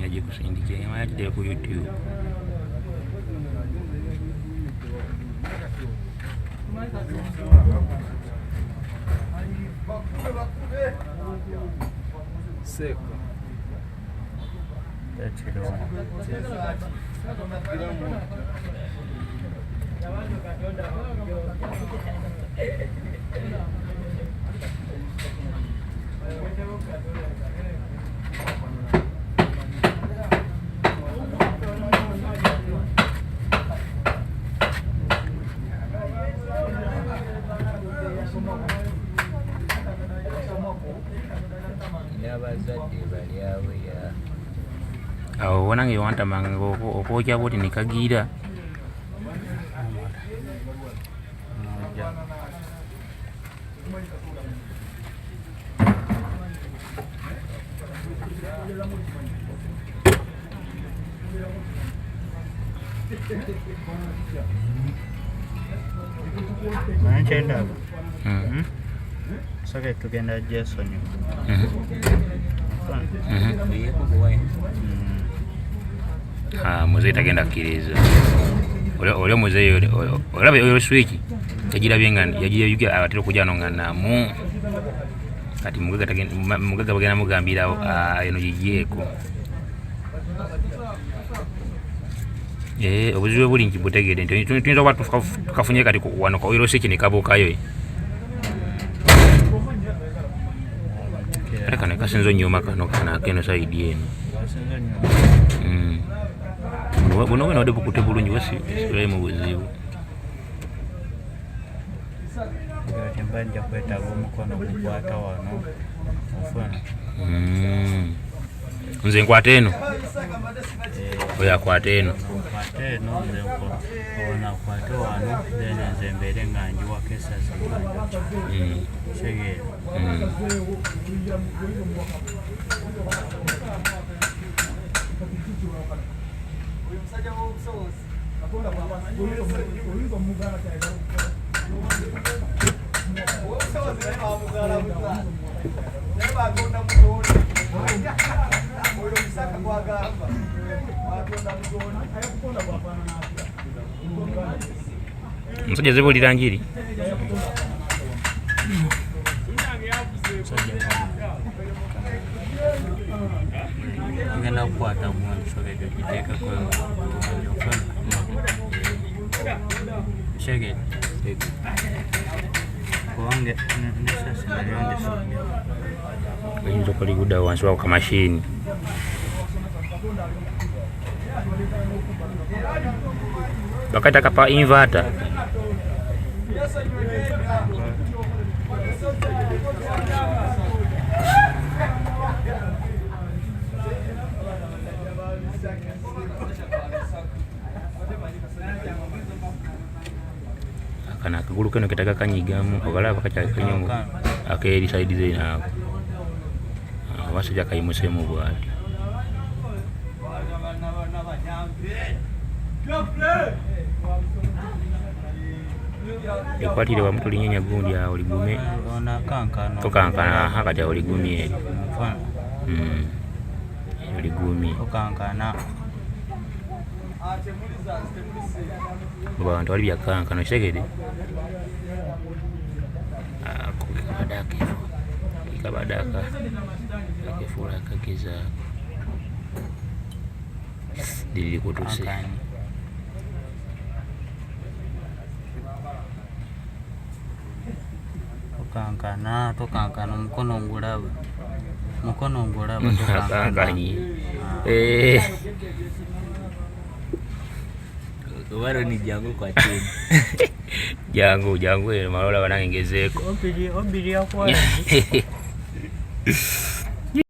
aje kusindikira nyama yatidde ku YouTube. Seco. Awo wanange wantamanga okwokya bwoti nikagira. Manchenda. Soke tugenda Jason. Muzeyi tagenda kkiriza. Olyo muzeyi olaba oyo switch yagirabye nga yagiyuga abatera okujja no nga namu. Kati mugaga bagenda mugambira eno yigyeko. Obuzibu buli nti butegedde nti tuyinza okuba tukafunye kati wano oyo switch ne kabuukayo. Ate kano kasinza nnyuma kano keno sayidi eno. Buno bwena wadde bukute bulungi wasibirayo mu buzibu. Mbanja kwetaaga omukono gukwata wano ofuna. Nze nkwata eno. Oyo akwata eno. Nkwata eno nze ona akwate wano then nze mbeere nga njiwako esasi kitegeera. Musajja zibulira njiri. Ngenda kukwata mwana sobedo giteekako shege kuwange nesasi nalyo ndisomye oyinza okuliguda wansi wako kamashini. Bakaita kapa inverter. Akana akagulu keno ketaka kanyigamu obalaba kakyakanyumu akeeri side ze naako abasajja kayimusemu bwati. Ekwatire wamu tulinyenya gundi awo ligume tokankana kati awo ligumye eri eyo ligumye abantu bali byakankano kitegede kabadaka akefuula akageza liri kutuse tokankana omukono ngulaba akankanye Waro ni jangu kwa chini. jangu malola banange ngezeeko obiri akwa